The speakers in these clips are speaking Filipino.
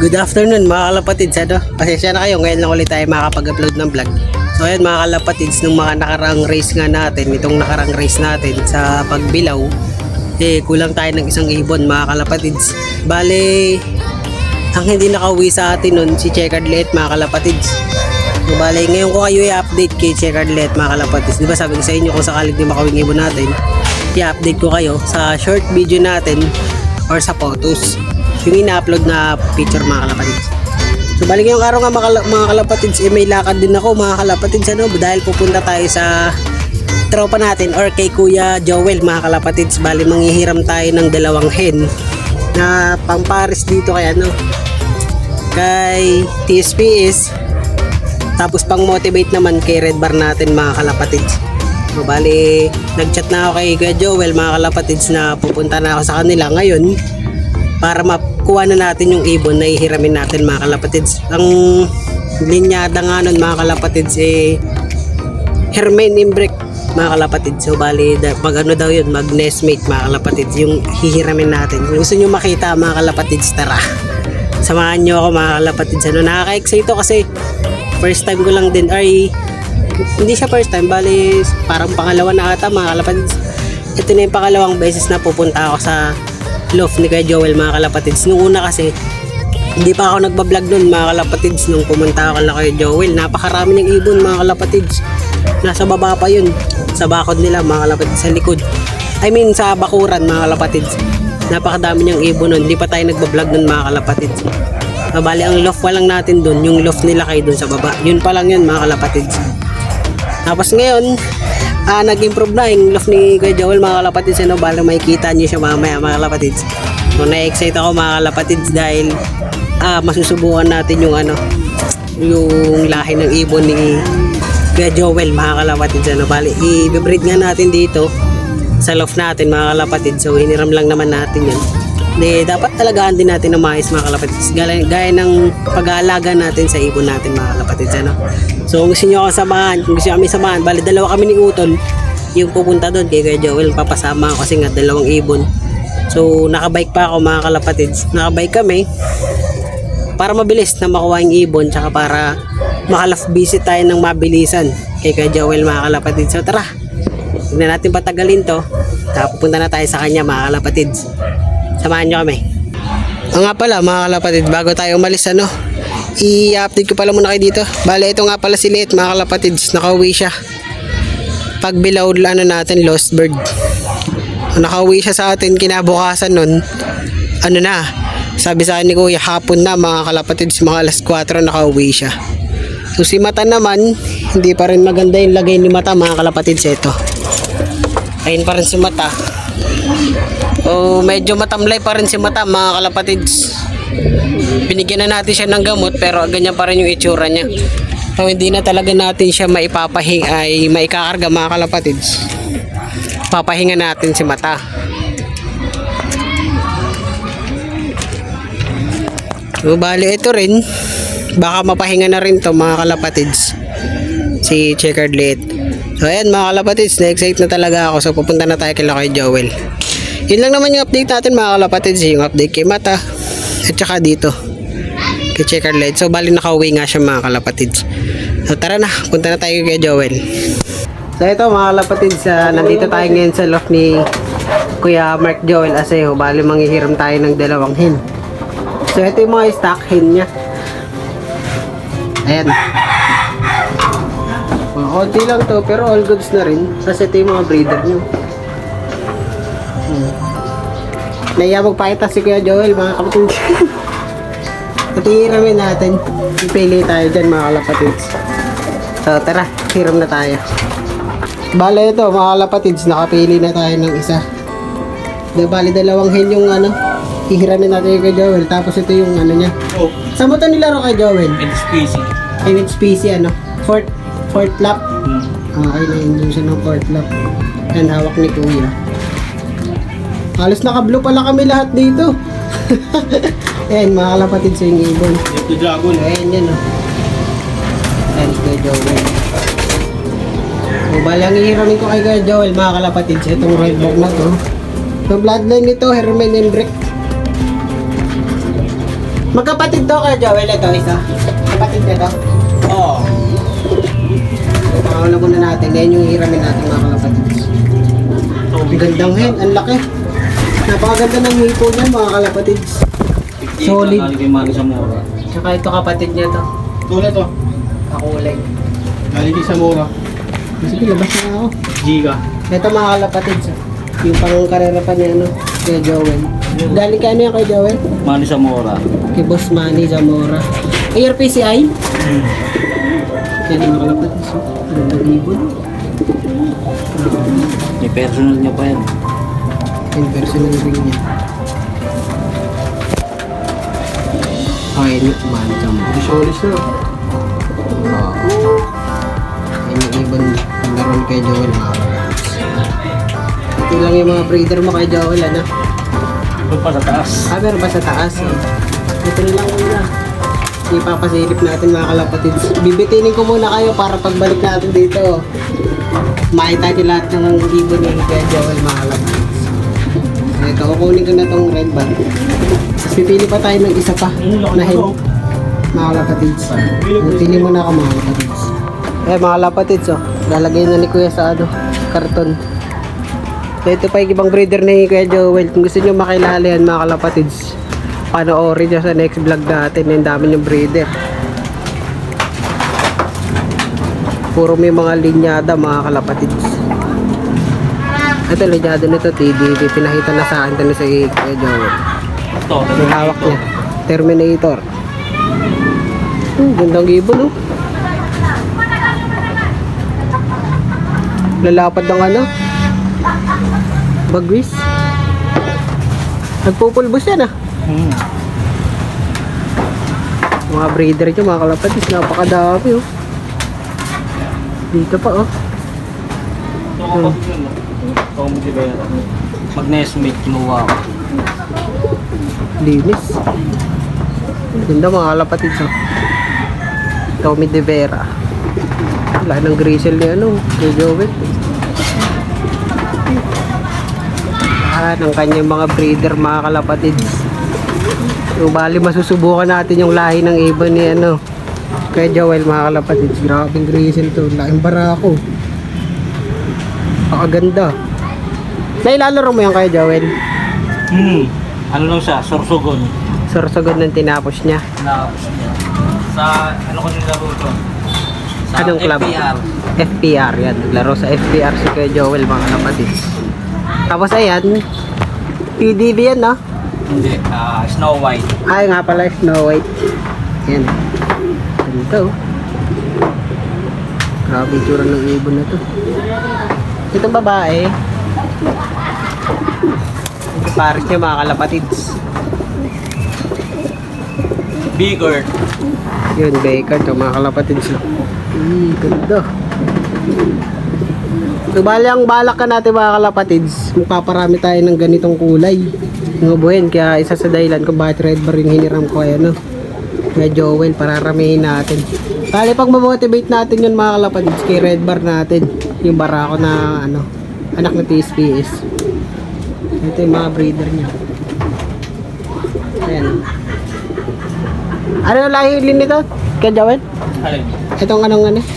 Good afternoon mga kalapatids, ano? Pasensya na kayo, ngayon lang ulit tayo makakapag-upload ng vlog. So ayan mga kalapatids, nung mga nakaraang race nga natin, itong nakaraang race natin sa pagbilaw, kulang tayo ng isang ibon mga kalapatids. Bale, ang hindi nakauwi sa atin nun, si Checkered Liet mga kalapatids. So bale, ngayon ko kayo i-update kay Checkered Liet mga kalapatids. Diba sabi ko sa inyo kung sakaling di makawing ibon natin, i-update ko kayo sa short video natin or sa photos yung ina-upload na picture mga kalapatids. So balik yung araw nga mga kalapatids, may lakad din ako mga kalapatids, ano, dahil pupunta tayo sa tropa natin or kay Kuya Joel mga kalapatids. Bali manghihiram tayo ng dalawang hen na pang-pares dito kay ano, kay TSPS, tapos pang motivate naman kay Red Bar natin mga kalapatids. So bali nagchat na ako kay Kuya Joel mga kalapatids na pupunta na ako sa kanila ngayon para makuha na natin yung ibon na ihiramin natin mga kalapatids. Ang linyada nga nun mga kalapatids Hermain Imbrek mga kalapatids. So bali mag ano daw yun, mag nestmate mga kalapatids yung hihiramin natin. Kung gusto nyo makita mga kalapatids, tara samahan nyo ako mga kalapatids. Ano, nakaka-excite ito kasi first time ko lang din, ay hindi siya first time, bali parang pangalawa na ata mga kalapatids. Ito na yung pangalawang beses na pupunta ako sa loft ni Kuya Joel mga kalapatids. Nung una kasi hindi pa ako nagbablog nun mga kalapatids. Nung pumunta ako kay Kuya Joel, napakarami ng ibon mga kalapatids. Nasa baba pa yun, sa bakod nila mga kalapatids, sa likod, I mean sa bakuran mga kalapatids. Napakadami niyang ibon nun, hindi pa tayo nagbablog nun mga kalapatids. Bali ang loft pa lang natin dun, yung loft nila kayo dun sa baba, yun pa lang yun mga kalapatids. Tapos ngayon nag-improve na yung loft ni Kuya Joel mga kalapatids, ano, bali makikita nyo siya mamaya mga kalapatids. So na-excite ako mga kalapatids dahil masusubukan natin yung ano, yung lahi ng ibon ni Kuya Joel mga kalapatids, ano. Bali i-breed nga natin dito sa loft natin mga kalapatids. So hiniram lang naman natin yun. Dapat talagaan din natin ng maayos mga kalapatids, gaya ng pag-aalaga natin sa ibon natin mga kalapatids, ano. So kung gusto nyo ako samahan, kung gusto nyo kami samahan, bali dalawa kami ni Utol yung pupunta doon kay Kuya Joel, papasama ako kasi nga dalawang ibon. So nakabike pa ako mga kalapatids, nakabike kami para mabilis na makuha yung ibon, tsaka para makalaf visit tayo ng mabilisan kay Kuya Joel mga kalapatids. So tara, huwag na natin patagalin to, pupunta na tayo sa kanya mga kalapatids. Samahan nyo kami. Nga pala mga kalapatids, bago tayo umalis, ano, i-update ko pala muna kayo dito. Bale ito nga pala si Liet mga kalapatids, nakauwi siya pagbilaw ano natin, lost bird. Nakauwi siya sa atin kinabukasan nun, ano na, sabi sa akin ni Kuya, hapon na mga kalapatids, mga alas 4 nakauwi siya. So si Mata naman, hindi pa rin maganda yung lagay ni Mata mga kalapatids. Ito, ayun pa rin si Mata. Medyo matamlay pa rin si Mata mga kalapatids. Binigyan na natin siya ng gamot pero ganyan pa rin yung itsura niya. So hindi na talaga natin siya maikakarga mga kalapatids. Papahinga natin si Mata. So bali ito rin, baka mapahinga na rin to mga kalapatids, si Checkered Liet. So ayan mga kalapatids, na-excite na talaga ako. So pupunta na tayo kay Joel. Yun lang naman yung update natin mga kalapatids, yung update kay Mata at saka dito kay Checkered Liet. So bali nakauwi nga siya mga kalapatids. So tara na, punta na tayo kay Joel. So ito mga kalapatids, nandito tayo ngayon sa loft ni Kuya Mark Joel Asejo. Bali manghihiram tayo ng dalawang hen. So ito yung mga stock hen niya. Ayan, konti lang to pero all goods na rin. Kasi ito yung mga breeder nyo. Naiya magpakita si Kuya Joel mga kapatids. Patihiramin natin, ipili tayo dyan mga kalapatids. So tara, hiram na tayo. Bale ito mga kalapatids, nakapili na tayo ng isa. Bali dalawang hen yung ano, ihiramin natin kay Joel. Tapos ito yung ano niya. Saan mo ito nilaro kay Joel? NHPC ano, fourth lap. Okay na yun siya ng fourth lap. Yan, hawak ni Kuya. Halos naka-blue pala kami lahat dito. Ayan mga kalapatids, yung ibon. Ito dragon. Ayan yan, oh. Ayan kay Joel. So bali ang ihiramin ko kay Kuya Joel mga kalapatids, itong red bag na to. So bloodline nito, Hermain Imbrek. Magkapatid to kay Joel, ito isa. Kapatid na to. Oo. Pakawala muna natin. Yan yung hiramin natin mga kalapatids. Ang gandang hen, ang laki. Napakaganda ng hipo niyan mga kalapatids. Solid. Galing kay Mari Zamora. Tsaka ito kapatid niya to. Tulad to. Kakulay. Galing kay Zamora. Sige, labas na ako. Giga. Ito mga kalapatids. Yung pang karera pa ni ano, kay Joel. Galing ka ano yan kay Joel? Mari Zamora. Kay Boss Manny Zamora. ARPCI? Yan yung mga kalapatids. Gandang ibon. May personal niya pa yan. Yung personal ring niya. Okay, Manny Zamora. Solis na. Yan yung ibon ang laron kay Joel mga kalapatids. Ito lang yung mga breeder mo kay Joel, ano? Ito pa sa taas. Meron ba sa taas? Ito na lang muna. Ipapasilip natin mga kalapatids. Bibitinin ko muna kayo para pagbalik natin dito. Makita nyo lahat ng ibon ni Kuya Joel mga kalapatids. Ito, kukunin ko na tong red band. Tapos pipili pa tayo ng isa pa na hen mga kalapatids. Pili muna ako mga kalapatids. Mga kalapatids, lalagay na ni Kuya sa karton. So, ito pa yung ibang breeder ni Kuya Joel. Kung gusto nyo makilala yan mga kalapatids, panoorin nyo sa next vlog natin. Yung dami yung breeder. Puro may mga linyada mga kalapatids. Ito linyada nito TDV. Pinakita na sa akin ito sa Kuya Joel. Ito. Yung hawak niya. Terminator. Gandang ibon Lalapad ng ano? Bagwis. Nagpupulbos yan Mga breeder nyo mga kalapatids. Napakadami Dito pa Ito ko Tommy De Vera. Mag-Nesmate kinuha ko. Linis. Ganda mga kalapatids Tommy De Vera. Wala ng grizzle ni kay Joel. Ng kanyang mga breeder mga kalapatids. So bali masusubukan natin yung lahi ng ibon ni kay Joel mga kalapatids. Grabing grizzle to. Laking barako. Pakaganda. Nailalaro mo yan kay Joel? Ano lang siya? Sorsogon. Sorsogon ng tinapos niya. Tinapos niya. Sa ano ko nilaro to? Sa Anong club? FPR. FPR yan. Naglaro sa FPR si Kuya Joel mga kalapatids. Tapos ayan, PDB yan Hindi, Snow White. Ay nga pala, Snow White. Yan. Ganito. Grabe yung tsura ng ibon na to. Itong babae. Ito pares niya mga kalapatids. Bigger. Yun, Baker to mga kalapatids. Ganda. So, bali ang balak ka natin mga kalapatids, magpaparami tayo ng ganitong kulay. Ngubuhin, kaya isa sa dahilan kung bakit red bar yung hiniram ko ay kaya Joel, pararamihin natin. Bali pag mamotivate natin yun mga kalapatids, kay red bar natin, yung barako na anak na TSPS. Ito yung mga breeder niya. Ayan. Ano lahi nito? Kaya Joel? Alin? Itong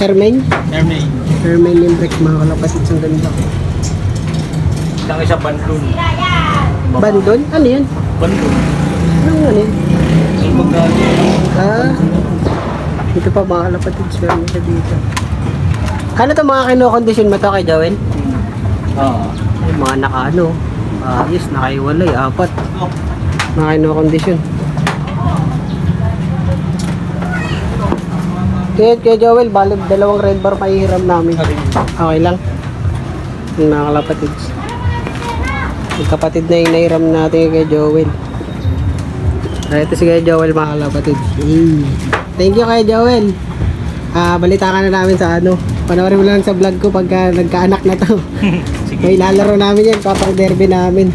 Hermain? Hermain. Hermain yung break mga kalapatids, ang ganda. Isang isa bandun. Bandon? Ano yun? Bandun. Ano yun? Yung pagkali. Ito pa mga kalapatids, meron siya dito. Ano to mga kinokondisyon mo to kay Joel? Ay, mga ayos, nakaiwalay, 4. Mga kinokondisyon. Kaya Joel, balag 2 red bar pahihiram namin. Okay lang? Yung mga kalapatids. Yung kapatid na yung nahiram natin kay Joel. Ito si kay Joel mga kalapatids. Thank you kay Joel. Balita ka na namin sa panoorin mo lang sa vlog ko pagka nagkaanak na to. May lalaro namin yan, papang derby namin.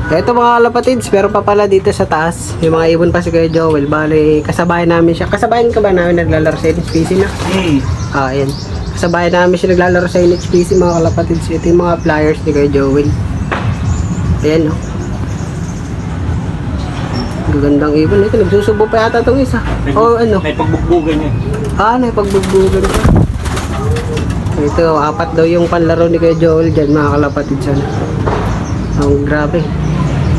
Ito mga kalapatids, meron pa pala dito sa taas. Yung mga ibon pa si Kuya Joel. Bale, kasabayan namin siya. Kasabayan ka ba namin naglalaro sa NHPC na? Ayan. Kasabayan namin siya naglalaro sa NHPC mga kalapatids. Ito yung mga flyers ni Kuya Joel. Ayan Gagandang ibon. Ito, nagsusubo pa yata itong isa. O ano? May pagbukbugan yun. Naipagbubugan pa. Ito, 4 daw yung panlaro ni Kuya Joel dyan, mga kalapatid siya. Ang grabe.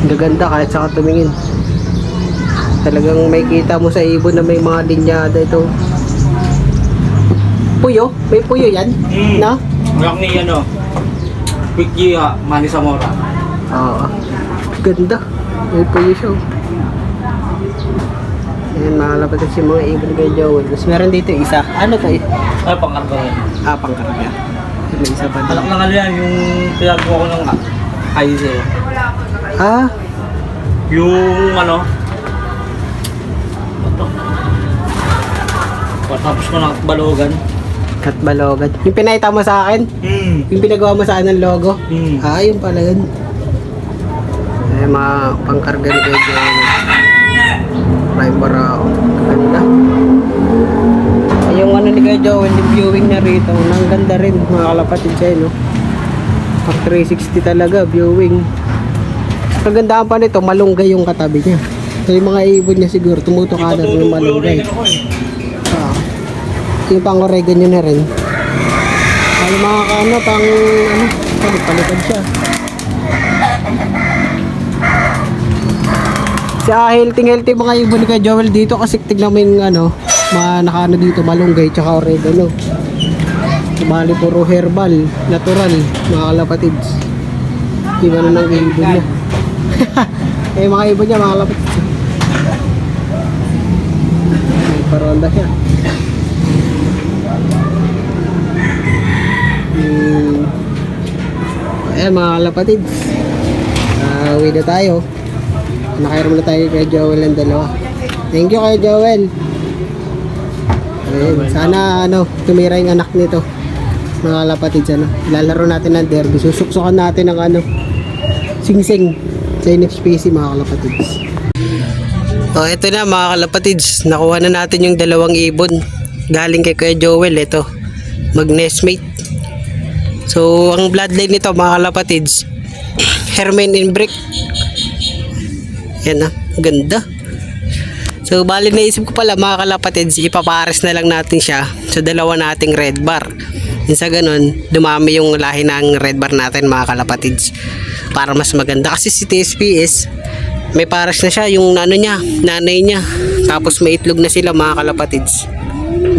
Gaganda kahit saka tumingin. Talagang may kita mo sa ibon na may mga linyada ito. Puyo? May puyo yan? Na? Yak ni ano, Quick Gia, Manny Zamora. Oo. Ganda. May puyo siya. Ayan, mga kalapatid si mga ibon kay Joel. Tapos meron dito isa. Ano to? Ay, pangkarga rin. Pangkarga. May isa pa Alak dito. na nga yan, yung pinagawa ko ng Kaiser. Yung ano, ito. Tapos ko ng balogan. At balogan. Yung pinakita mo sa akin? Yung pinagawa mo sa akin ng logo? Yun pala yun. Ay, mga pangkarga ni Kuya Joel. Prime Barao. Ganda. Ay, yung ano ni Kuya Joel, yung viewing na rito. Ang ganda rin, mga kalapatid siya, no? Pang 360 talaga, viewing. Kagandahan pa nito, malunggay yung katabi niya. So, yung mga ibon niya siguro, tumutukanan ng malunggay. Yung pang oregano na rin. Yung mga ano, palipad siya. Si healthy mga ibon ni Kuya Joel dito kasi tignan mo yung ano, mga nakano dito, malunggay tsaka oregano. Bali puro herbal, natural, mga kalapatids. Iba na ng ibon niya. Mga ibon niya, mga kalapatids. May paronda siya. Ayan, mga kalapatids. Uwi na tayo. Nakairam na tayo kay Joel ang dalawa. Thank you kay Joel. Ayun, sana tumira yung anak nito. Mga kalapatids, lalaro natin ng derby. Susuksukan natin ng sing-sing sa NFPC, mga kalapatids. Ito na mga kalapatids. Nakuha na natin yung 2 ibon. Galing kay Kuya Joel. Ito, mag-nestmate. So, ang bloodline nito mga kalapatids, Hermain and Brick. Yan ganda. So, bali naisip ko pala mga kalapatids, ipapares na lang natin siya sa 2 nating red bar. Yung sa ganun, dumami yung lahi ng red bar natin mga kalapatids. Para mas maganda. Kasi si TSPS, may pares na siya yung nanay niya. Tapos may itlog na sila mga kalapatids. 2.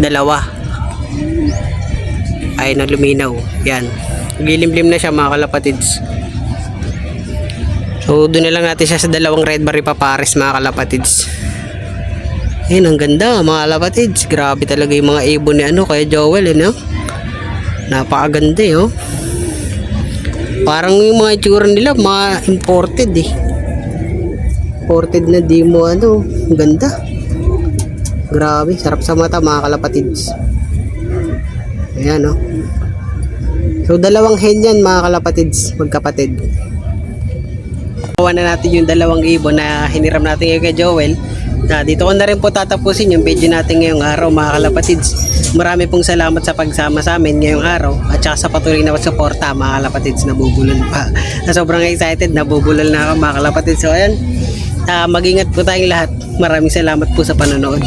Ay na luminaw. Yan. Gilimlim na siya mga kalapatids. So doon na lang natin siya sa 2 red bar ipapares mga kalapatids. Ayun, ang ganda mga kalapatids. Grabe talaga yung mga ibon ni kaya Joel napakaganda Parang yung mga itsura nila mga imported Imported na di mo ang ganda. Grabe, sarap sa mata mga kalapatids. Ayan So 2 hen yan mga kalapatids, magkapatid. Kuha na natin yung 2 ibon na hiniram natin kay Joel. Dito ko na rin po tatapusin yung video natin ngayong araw mga kalapatids. Marami pong salamat sa pagsama sa amin ngayong araw at saka sa patuloy na suporta mga kalapatids. Nabubulol pa. Sobrang excited, nabubulol na ako mga kalapatids. So ayan, mag-ingat po tayong lahat. Maraming salamat po sa panonood.